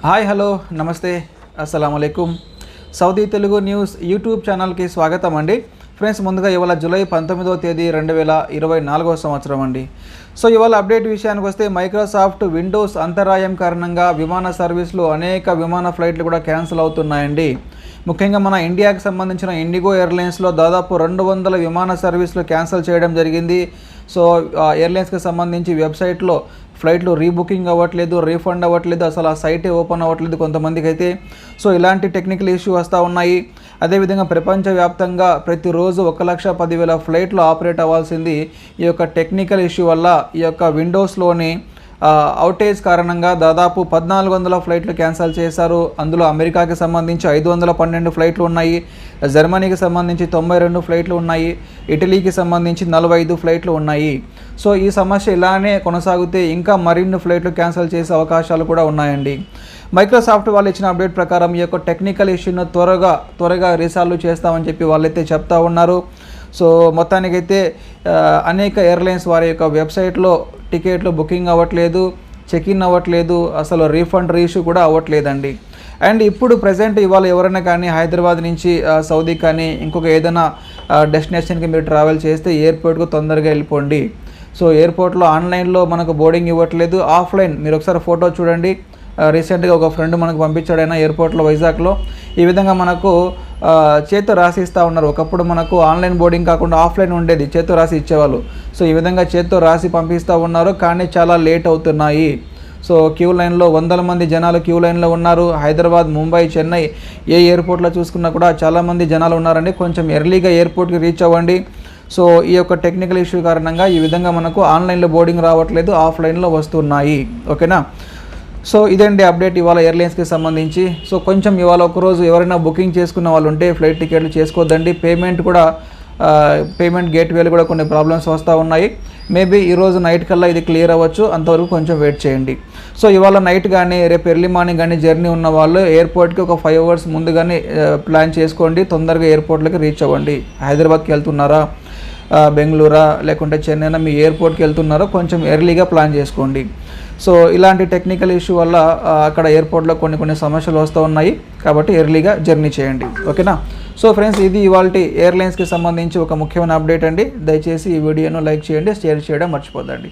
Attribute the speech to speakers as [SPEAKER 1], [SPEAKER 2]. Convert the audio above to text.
[SPEAKER 1] Hi hello నమస్తే అస్సలాముఅలైకుం Saudi Telugu news YouTube ఛానల్కి స్వాగతం అండి. ఫ్రెండ్స్, ముందుగా ఇవాళ జూలై 19వ తేదీ 2024 సంవత్సరం అండి. సో ఇవాళ అప్డేట్ విషయానికి వస్తే మైక్రోసాఫ్ట్ విండోస్ అంతరాయం కారణంగా విమాన సర్వీసులు అనేక విమాన ఫ్లైట్లు కూడా క్యాన్సిల్ అవుతున్నాయండి. ముఖ్యంగా మన ఇండియాకి సంబంధించిన ఇండిగో ఎయిర్లైన్స్లో దాదాపు 200 విమాన సర్వీసులు క్యాన్సిల్ చేయడం జరిగింది. సో ఎయిర్లైన్స్కి సంబంధించి వెబ్సైట్లో ఫ్లైట్లు రీబుకింగ్ అవ్వట్లేదు, రీఫండ్ అవ్వట్లేదు, అసలు ఆ సైటే ఓపెన్ అవ్వట్లేదు కొంతమందికి అయితే. సో ఇలాంటి టెక్నికల్ ఇష్యూ వస్తూ ఉన్నాయి. అదేవిధంగా ప్రపంచవ్యాప్తంగా ప్రతిరోజు 1,10,000 ఫ్లైట్లు ఆపరేట్ అవ్వాల్సింది ఈ యొక్క టెక్నికల్ ఇష్యూ వల్ల ఈ యొక్క విండోస్లోని అవుటేజ్ కారణంగా దాదాపు 1,400 ఫ్లైట్లు క్యాన్సిల్ చేశారు. అందులో అమెరికాకి సంబంధించి 512 ఫ్లైట్లు ఉన్నాయి, జర్మనీకి సంబంధించి 92 ఫ్లైట్లు ఉన్నాయి, ఇటలీకి సంబంధించి 45 ఫ్లైట్లు ఉన్నాయి. సో ఈ సమస్య ఇలానే కొనసాగితే ఇంకా మరిన్ని ఫ్లైట్లు క్యాన్సిల్ చేసే అవకాశాలు కూడా ఉన్నాయండి. మైక్రోసాఫ్ట్ వాళ్ళు ఇచ్చిన అప్డేట్ ప్రకారం ఈ యొక్క టెక్నికల్ ఇష్యూను త్వరగా రీసాల్వ్ చేస్తామని చెప్పి వాళ్ళైతే చెప్తా ఉన్నారు. సో మొత్తానికైతే అనేక ఎయిర్లైన్స్ వారి యొక్క వెబ్సైట్లో టికెట్లు బుకింగ్ అవ్వట్లేదు, చెక్ ఇన్ అవ్వట్లేదు, అసలు రీఫండ్ రీఇష్యూ కూడా అవ్వట్లేదండి. అండ్ ఇప్పుడు ప్రజెంట్ ఇవాళ ఎవరైనా కానీ హైదరాబాద్ నుంచి సౌదీ కానీ ఇంకొక ఏదైనా డెస్టినేషన్కి మీరు ట్రావెల్ చేస్తే ఎయిర్పోర్ట్కు తొందరగా వెళ్ళిపోండి. సో ఎయిర్పోర్ట్లో ఆన్లైన్లో మనకు బోర్డింగ్ ఇవ్వట్లేదు, ఆఫ్లైన్ మీరు ఒకసారి ఫోటో చూడండి. రీసెంట్గా ఒక ఫ్రెండ్ మనకు పంపించాడు ఆయన ఎయిర్పోర్ట్లో వైజాగ్లో. ఈ విధంగా మనకు చేత్తో రాసి ఇస్తూ ఉన్నారు. ఒకప్పుడు మనకు ఆన్లైన్ బోర్డింగ్ కాకుండా ఆఫ్లైన్ ఉండేది, చేత్తో రాసి ఇచ్చేవాళ్ళు. సో ఈ విధంగా చేత్తో రాసి పంపిస్తూ ఉన్నారు, కానీ చాలా లేట్ అవుతున్నాయి. సో క్యూ లైన్లో 100 మంది జనాలు క్యూ లైన్లో ఉన్నారు. హైదరాబాద్, ముంబై, చెన్నై ఏ ఎయిర్పోర్ట్లో చూసుకున్నా కూడా చాలామంది జనాలు ఉన్నారండి. కొంచెం ఎర్లీగా ఎయిర్పోర్ట్కి రీచ్ అవ్వండి. సో ఈ యొక్క టెక్నికల్ ఇష్యూ కారణంగా ఈ విధంగా మనకు ఆన్లైన్లో బోర్డింగ్ రావట్లేదు, ఆఫ్లైన్లో వస్తున్నాయి. ఓకేనా? సో ఇదండి అప్డేట్ ఇవాళ ఎయిర్లైన్స్కి సంబంధించి. సో కొంచెం ఇవాళ ఒకరోజు ఎవరైనా బుకింగ్ చేసుకున్న వాళ్ళు ఉంటే ఫ్లైట్ టికెట్లు చేసుకోవద్దండి. పేమెంట్ గేట్వేలు కూడా కొన్ని ప్రాబ్లమ్స్ వస్తూ ఉన్నాయి. మేబీ ఈరోజు నైట్ కల్లా ఇది క్లియర్ అవ్వచ్చు, అంతవరకు కొంచెం వెయిట్ చేయండి. సో ఇవాళ నైట్ కానీ రేపు ఎర్లీ మార్నింగ్ కానీ జర్నీ ఉన్న వాళ్ళు ఎయిర్పోర్ట్కి ఒక 5 అవర్స్ ముందుగానే ప్లాన్ చేసుకోండి, తొందరగా ఎయిర్పోర్ట్లకి రీచ్ అవ్వండి. హైదరాబాద్కి వెళ్తున్నారా, బెంగళూరా లేకుంటే చెన్నైనా మీ ఎయిర్పోర్ట్కి వెళ్తున్నారో కొంచెం ఎర్లీగా ప్లాన్ చేసుకోండి. సో ఇలాంటి టెక్నికల్ ఇష్యూ వల్ల అక్కడ ఎయిర్పోర్ట్లో కొన్ని సమస్యలు వస్తూ ఉన్నాయి, కాబట్టి ఎర్లీగా జర్నీ చేయండి. ఓకేనా? సో ఫ్రెండ్స్, ఇది ఇవాళ ఎయిర్లైన్స్కి సంబంధించి ఒక ముఖ్యమైన అప్డేట్ అండి. దయచేసి ఈ వీడియోను లైక్ చేయండి, షేర్ చేయడం మర్చిపోద్దండి.